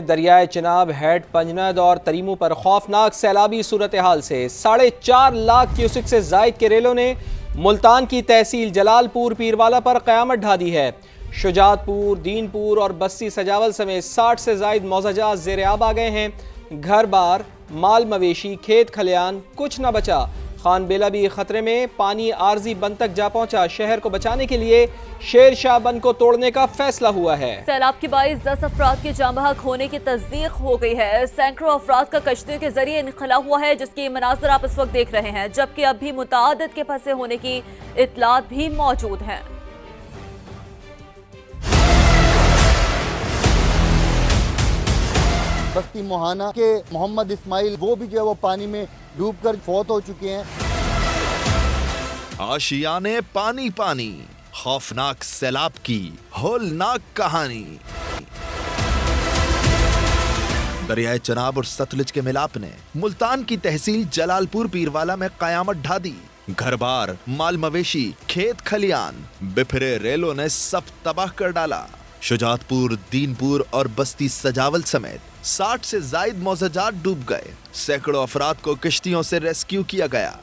दरियाए Chenab, head, Panjnad और तरीमू पर खौफनाक सैलाबी सूरत हाल से 4.5 लाख क्यूसिक से जायद के रेलों ने मुल्तान की तहसील जलालपुर पीरवाला पर क़यामत ढा दी है। शुजातपुर, दीनपुर और बस्ती सजावल समेत 60 से जायद मौज़ाजात ज़ेर आब आ गए हैं। घर बार, माल मवेशी, खेत खलियान कुछ न बचा। खान बेला भी खतरे में, पानी आरजी बंद तक जा पहुंचा। शहर को बचाने के लिए शेर शाह बंद को तोड़ने का फैसला हुआ है। सैलाब के बाइस 10 अफराद के जाँ बहक होने की तस्दीक हो गई है। सैकड़ों अफराद का कश्तियों के जरिए इनखला हुआ है, जिसके मनाजर आप इस वक्त देख रहे हैं, जबकि अभी मुताअद्दिद के फंसे होने की इत्तलात भी मौजूद हैं। बस्ती मोहाना के मोहम्मद इस्माइल वो भी जो है वो पानी में डूबकर फौत हो चुके हैं। आशियाने पानी पानी, खौफनाक सैलाब की होलनाक कहानी। दरियाए चिनाब और सतलुज के मिलाप ने मुल्तान की तहसील जलालपुर पीरवाला में कयामत ढा दी। घर बार, माल मवेशी, खेत खलियान, बिफरे रेलों ने सब तबाह कर डाला। शुजातपुर, दीनपुर और बस्ती सजावल समेत 60 से जायद मौज़ाजात डूब गए। सैकड़ों अफराद को किश्तियों से रेस्क्यू किया गया।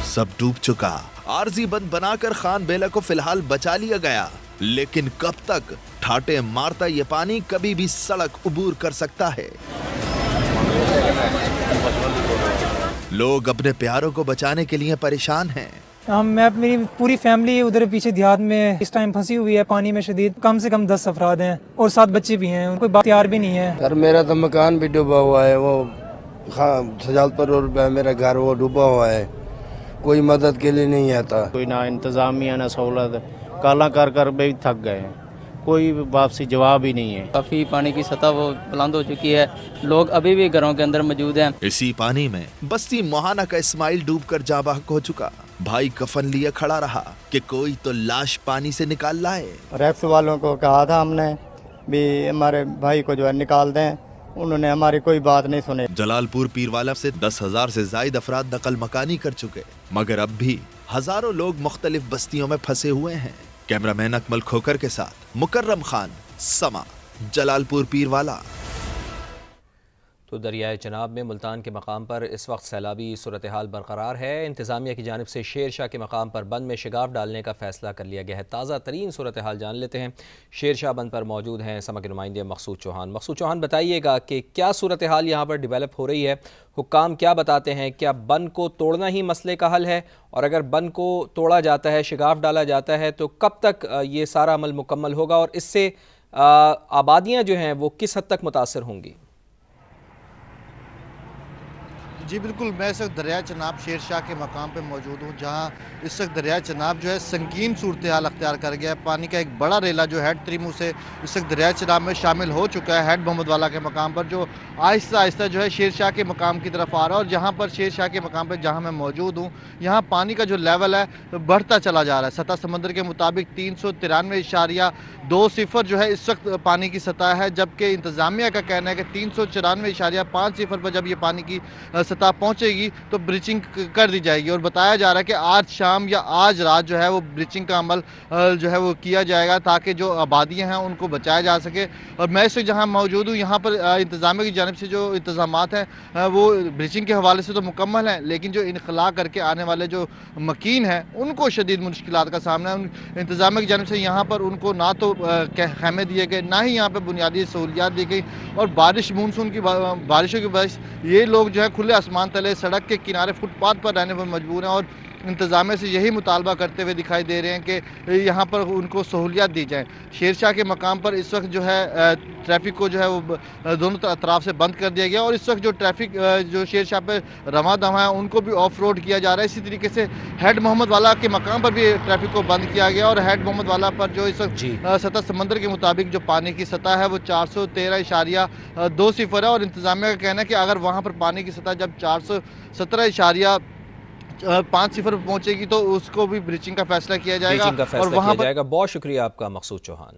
सब डूब चुका। आरजी बंद बनाकर खान बेला को फिलहाल बचा लिया गया, लेकिन कब तक ठाटे मारता ये पानी कभी भी सड़क उबूर कर सकता है। लोग अपने प्यारों को बचाने के लिए परेशान हैं। मेरी पूरी फैमिली उधर पीछे देहात में इस टाइम फंसी हुई है पानी में शदीद। कम से कम 10 अफराद हैं और 7 बच्चे भी हैं। कोई बात तैयार भी नहीं है। सर मेरा तो मकान भी डूबा हुआ है, वो सजालपुर रोड पे मेरा घर वो डूबा हुआ है। कोई मदद के लिए नहीं आता। कोई ना इंतजामिया ना सहूलत, काला कर कर भी थक गए हैं, कोई वापसी जवाब ही नहीं है। काफी पानी की सतह वो बुलंद हो चुकी है, लोग अभी भी घरों के अंदर मौजूद हैं। इसी पानी में बस्ती मोहाना का इस्माइल डूबकर जाँ बहक हो चुका। भाई कफन लिए खड़ा रहा कि कोई तो लाश पानी से निकाल लाए। रैप्स वालों को कहा था हमने भी हमारे भाई को जो है निकाल दें, उन्होंने हमारी कोई बात नहीं सुनी। जलालपुर पीरवाला से 10,000 से जायद अफराद नकल मकानी कर चुके, मगर अब भी हजारों लोग मुख्तलिफ बस्तियों में फंसे हुए हैं। कैमरामैन अकमल खोकर के साथ मुकर्रम खान, समा, जलालपुर पीरवाला। तो दरियाए चिनाब में मुल्तान के मकाम पर इस वक्त सैलाबी सूरत हाल बरकरार है। इंतज़ामिया की जानिब से शेर शाह के मकाम पर बंद में शिगाफ डालने का फैसला कर लिया गया है। ताज़ा तरीन सूरत हाल जान लेते हैं। शेर शाह बंद पर मौजूद हैं समा के नुमाइंदे मकसूद चौहान। मकसूद चौहान, बताइएगा कि क्या सूरत हाल यहाँ पर डिवेलप हो रही है, हुक्काम क्या बताते हैं? क्या बंद को तोड़ना ही मसले का हल है, और अगर बंद को तोड़ा जाता है, शिगाफ डाला जाता है, तो कब तक ये सारा अमल मुकम्मल होगा और इससे आबादियाँ जो हैं वो किस हद तक मुतासर होंगी? जी बिल्कुल, मैं इस वक्त दरिया चिनाब शेर शाह के मकाम पर मौजूद हूँ, जहाँ इस वक्त दरिया चिनाब जो है संगीन सूरत हाल अख्तियार कर गया है। पानी का एक बड़ा रेला जो हेड तरीमू से इस वक्त दरिया चिनाब में शामिल हो चुका है, हेड मोहम्मद वाला के मकाम पर, जो आहिस्ता आहिस्ता जो है शेर शाह के मकाम की तरफ आ रहा है। और जहाँ पर शेर शाह के मकाम पर जहाँ मैं मौजूद हूँ, यहाँ पानी का जो लेवल है बढ़ता चला जा रहा है। सतह समंदर के मुताबिक 393.20 जो है इस वक्त पानी की सतह है, जबकि इंतज़ामिया का कहना है कि 394.50 पर जब ये पानी की सतह पहुंचेगी तो ब्रीचिंग कर दी जाएगी। और बताया जा रहा है कि आज शाम या आज रात जो है वो ब्रीचिंग का अमल जो है वो किया जाएगा, ताकि जो आबादियां हैं उनको बचाया जा सके। और मैं इस जहां मौजूद हूँ, यहाँ पर इंतज़ामिया की जानिब से जो इंतज़ामात हैं वो ब्रीचिंग के हवाले से तो मुकम्मल हैं, लेकिन जो इनखला करके आने वाले जो मकीन हैं उनको शदीद मुश्किलात का सामना है। इंतज़ामिया की जानिब से यहाँ पर उनको ना तो खैमे दिए गए, ना ही यहाँ पर बुनियादी सहूलियात दी गई। और मानसून की बारिशों की वजह से ये लोग जो है खुले आसमान तले सड़क के किनारे फुटपाथ पर रहने पर मजबूर हैं, और इंतज़ामिया से यही मुतालबा करते हुए दिखाई दे रहे हैं कि यहाँ पर उनको सहूलियात दी जाए। शेर शाह के मकाम पर इस वक्त जो है ट्रैफिक को जो है वो दोनों अतराफ से बंद कर दिया गया, और इस वक्त जो ट्रैफिक जो शेर शाह पर रवा दवा है उनको भी ऑफ रोड किया जा रहा है। इसी तरीके से हेड मोहम्मद वाला के मकाम पर भी ट्रैफिक को बंद किया गया, और हेड मोहम्मद वाला पर जो इस वक्त सतह समंदर के मुताबिक जो पानी की सतह है वो 413.20 है। और इंतज़ामिया का कहना है कि अगर वहाँ पर पानी की सतह जब 417.50 पर पहुंचेगी तो उसको भी ब्रीचिंग का फैसला किया जाएगा। और वहां पर जाएगा। बहुत शुक्रिया आपका मकसूद चौहान।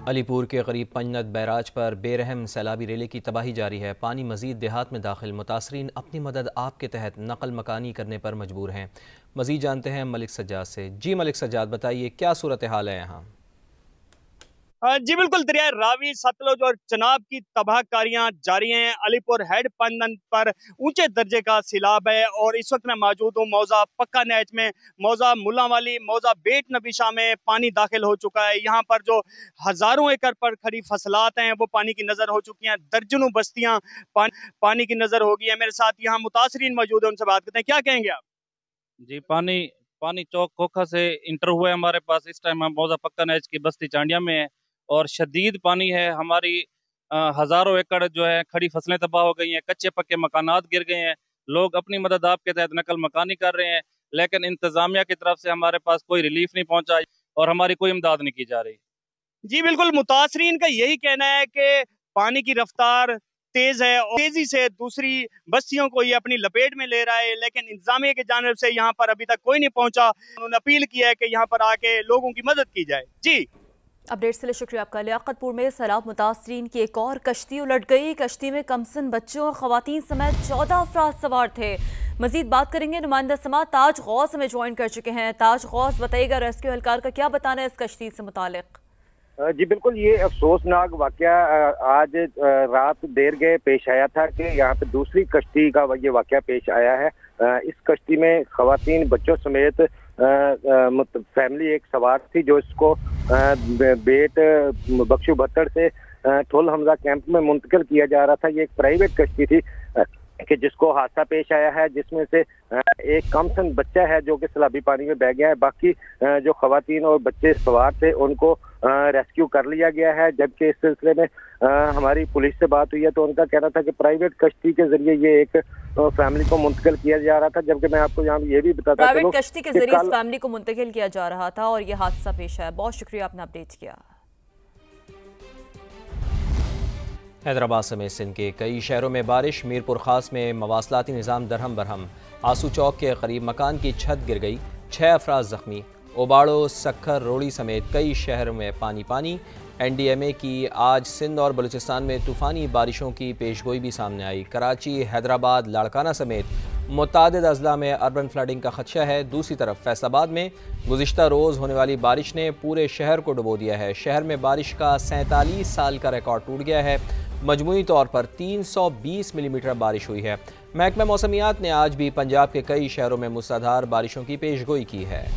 अलीपुर के करीब पंजनद बैराज पर बेरहम सैलाबी रेले की तबाही जारी है। पानी मजीद देहात में दाखिल, मुतासरीन अपनी मदद आपके तहत नकल मकानी करने पर मजबूर हैं। मजीद जानते हैं मलिक सज्जाद से। जी मलिक सज्जाद, बताइए क्या सूरत हाल है यहाँ? जी बिल्कुल, दरिया रावी, सतलुज और चनाब की तबाहकारियां जारी हैं। अलीपुर हेड पंदन पर ऊंचे दर्जे का सैलाब है और इस वक्त मैं मौजूद हूँ मौजा पक्का नैच में। मौजा मुल्लांवाली, मौजा बेट नबीशा में पानी दाखिल हो चुका है। यहाँ पर जो हजारों एकड़ पर खड़ी फसलात हैं वो पानी की नजर हो चुकी हैं। दर्जनों बस्तियां पानी की नजर हो गई है। मेरे साथ यहाँ मुतासरीन मौजूद है, उनसे बात करते हैं। क्या कहेंगे आप? जी, पानी पानी चौक खोखा से इंटर हुआ है हमारे पास। इस टाइम हम मौजा पक्का नैच की बस्ती चांडिया में है और शदीद पानी है। हमारी हजारों एकड़ जो है खड़ी फसलें तबाह हो गई हैं, कच्चे पक्के मकानात गिर गए हैं। लोग अपनी मदद आपके तहत नकल मकानी कर रहे हैं, लेकिन इंतजामिया की तरफ से हमारे पास कोई रिलीफ नहीं पहुंचा और हमारी कोई इमदाद नहीं की जा रही। जी बिल्कुल, मुतासरीन का यही कहना है कि पानी की रफ्तार तेज है और तेजी से दूसरी बस्तियों को ये अपनी लपेट में ले रहा है, लेकिन इंतजामिया की जानिब से यहाँ पर अभी तक कोई नहीं पहुंचा। उन्होंने अपील किया है कि यहाँ पर आके लोगों की मदद की जाए। जी, अपडेट्स के लिए शुक्रिया आपका। लियाकतपुर में सैलाब मुतासरीन की एक और कश्ती उलट गई। कश्ती में कमसिन बच्चों और खवातीन समेत 14 अफराद सवार थे। मजीद बात करेंगे, नुमाइंदा समात ताज गौस हमें ज्वाइन कर चुके हैं। ताज गौस, बताइएगा रेस्क्यू एहलकार का क्या बताना है इस कश्ती से मुतालिक? जी बिल्कुल, ये अफसोसनाक वाकया आज रात देर गए पेश आया था कि यहाँ पे दूसरी कश्ती का ये वाकया पेश आया है। इस कश्ती में खवातीन बच्चों समेत फैमिली एक सवार थी जो इसको बेट बख्शू भत्तड़ से ठोल हमजा कैंप में मुंतकिल किया जा रहा था। ये एक प्राइवेट कश्ती थी कि जिसको हादसा पेश आया है, जिसमें से एक कमसन बच्चा है जो कि सैलाबी पानी में बह गया है। बाकी जो खवातीन और बच्चे सवार थे उनको रेस्क्यू कर लिया गया है। जबकि इस सिलसिले में हमारी पुलिस से बात हुई है तो उनका कहना था कि प्राइवेट कश्ती के जरिए ये एक फैमिली को मुंतकिल किया जा रहा था। जबकि मैं आपको यहाँ ये भी बताता हूँ, प्राइवेट कश्ती के जरिए इस फैमिली को मुंतकिल किया जा रहा था और ये हादसा पेश आया। बहुत शुक्रिया, आपने अपडेट किया। हैदराबाद समेत सिंध के कई शहरों में बारिश। मीरपुर खास में मवासलाती निज़ाम दरहम बरहम। आंसू चौक के करीब मकान की छत गिर गई, 6 अफराद जख्मी। ओबाड़ो, सक्खर, रोड़ी समेत कई शहरों में पानी पानी। NDMA की आज सिंध और बलूचिस्तान में तूफ़ानी बारिशों की पेशगोई भी सामने आई। कराची, हैदराबाद, लाड़काना समेत मुतादिद अजला में अर्बन फ्लडिंग का खदशा है। दूसरी तरफ फैसलाबाद में गुज़िश्ता रोज़ होने वाली बारिश ने पूरे शहर को डुबो दिया है। शहर में बारिश का 47 साल का रिकॉर्ड टूट गया है। मजमूई तौर पर 320 मिलीमीटर बारिश हुई है। महकमा मौसमियात ने आज भी पंजाब के कई शहरों में मूसलाधार बारिशों की पेशगोई की है।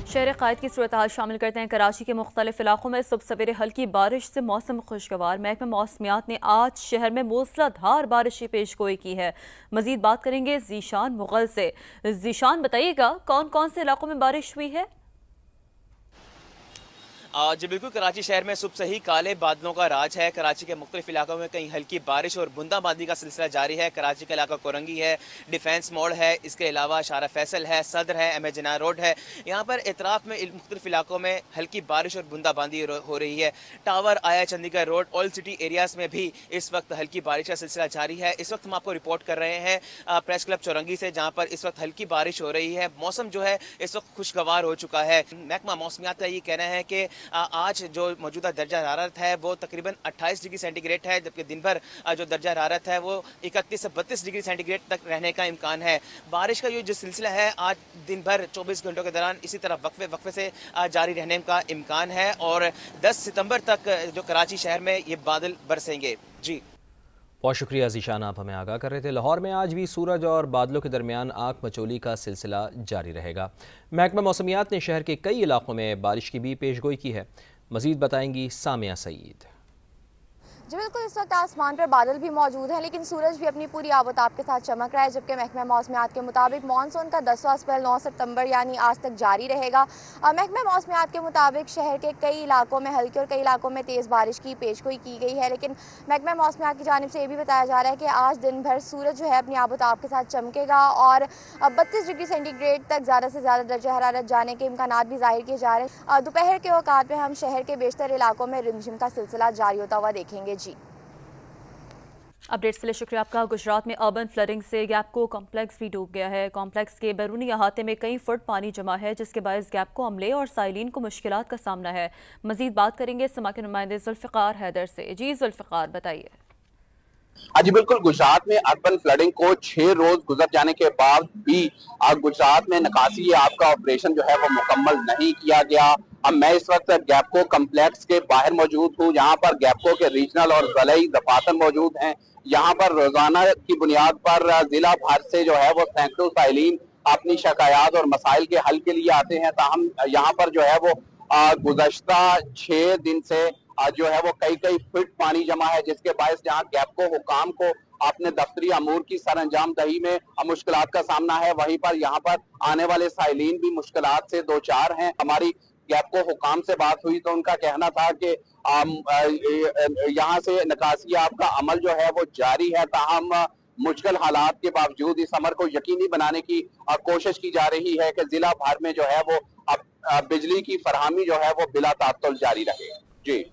शहर कायद की सूरत हाल शामिल करते हैं। कराची के मुख्तलिफ इलाकों में सुबह सवेरे हल्की बारिश से मौसम खुशगवार। महकमा मौसमियात ने आज शहर में मूसलाधार बारिश की पेशगोई की है। मजीद बात करेंगे जीशान मुगल से। जीशान, बताइएगा कौन कौन से इलाकों में बारिश हुई है? जी बिल्कुल, कराची शहर में सुबह से ही काले बादलों का राज है। कराची के मुख्तलिफ इलाकों में कहीं हल्की बारिश और बूंदाबांदी का सिलसिला जारी है। कराची का इलाका कोरंगी है, डिफेंस मोड़ है, इसके अलावा शारा फैसल है, सदर है, एम जना रोड है। यहाँ पर इतराफ में मुख्तलिफ इलाकों में हल्की बारिश और बूंदाबांदी हो रही है। टावर, आया Chandigarh road, old city areas में भी इस वक्त हल्की बारिश का सिलसिला जारी है। इस वक्त हम आपको रिपोर्ट कर रहे हैं प्रेस क्लब चौरंगी से, जहाँ पर इस वक्त हल्की बारिश हो रही है। मौसम जो है इस वक्त खुशगवार हो चुका है। महकमा मौसमियात का ये कहना है कि आज जो मौजूदा दर्जा हरारत है वो तकरीबन 28 डिग्री सेंटीग्रेड है, जबकि दिन भर जो दर्जा हरारत है वो 31 से 32 डिग्री सेंटीग्रेड तक रहने का इम्कान है। बारिश का जो सिलसिला है आज दिन भर 24 घंटों के दौरान इसी तरह वक्फे से जारी रहने का इम्कान है और 10 सितंबर तक जो कराची शहर में ये बादल बरसेंगे। जी बहुत शुक्रिया जीशान, आप हमें आगाह कर रहे थे। लाहौर में आज भी सूरज और बादलों के दरमियान आग मचोली का सिलसिला जारी रहेगा। महकमा मौसमियात ने शहर के कई इलाकों में बारिश की भी पेशगोई की है। मजीद बताएंगी सामिया सईद। जी बिल्कुल, इस वक्त आसमान पर बादल भी मौजूद हैं लेकिन सूरज भी अपनी पूरी आबोताब के साथ चमक रहा है। जबकि महकमा मौसमियात के मुताबिक मानसून का 10वां स्पेल 9 सितंबर यानी आज तक जारी रहेगा। महकमा मौसमियात के मुताबिक शहर के कई इलाकों में हल्की और कई इलाकों में तेज़ बारिश की पेशगोई की गई है। लेकिन महकमा मौसमियात की जानिब से ये भी बताया जा रहा है कि आज दिन भर सूरज जो है अपनी आबोताब के साथ चमकेगा और 32 डिग्री सेंटीग्रेड तक ज़्यादा से ज़्यादा दर्जा हरारत जाने के इम्कान भी जाहिर किए जा रहे हैं। दोपहर के औकात में हम शहर के बेशतर इलाकों में रिमझिम का सिलसिला जारी होता हुआ देखेंगे। जी अपडेट्स के लिए शुक्रिया आपका। गुजरात में अर्बन फ्लडिंग से गैपको कॉम्प्लेक्स भी डूब गया है। कॉम्प्लेक्स के बैरूनी अहाते में कई फुट पानी जमा है जिसके बायस गैपको अमले और साइलिन को मुश्किलात का सामना है। मजीद बात करेंगे समा के नुमाइंदे जुल्फ़िकार हैदर से। जी जुल्फ़िकार, बताइए। हाँ जी बिल्कुल, गुजरात में अर्बन फ्लडिंग को 6 रोज गुजर जाने के बाद भी गुजरात में निकासी आपका ऑपरेशन जो है वो मुकम्मल नहीं किया गया। अब मैं इस वक्त गैपको कम्प्लेक्स के बाहर मौजूद हूँ। यहाँ पर गैपको के रीजनल और ज़िलाई दफातर मौजूद हैं। यहाँ पर रोजाना की बुनियाद पर जिला भर से जो है वो सैकड़ों साइलिन अपनी शिकायत और मसाइल के हल के लिए आते हैं। ताहम यहाँ पर जो है वो गुज़श्ता 6 दिन से जो है वो कई फीट पानी जमा है, जिसके बायस जहाँ गैपको हुकाम को अपने दफ्तरी अमूर की सर अंजाम दही में मुश्किलात का सामना है, वहीं पर यहाँ पर आने वाले साइलिन भी मुश्किलात से दो चार हैं। हमारी गैपको हुकाम से बात हुई तो उनका कहना था कि यहाँ से निकासी आपका अमल जो है वो जारी है, ताहम मुश्किल हालात के बावजूद इस अमर को यकीनी बनाने की कोशिश की जा रही है कि जिला भर में जो है वो अब बिजली की फरहमी जो है वो बिला तात्तुल जारी रहे। जी।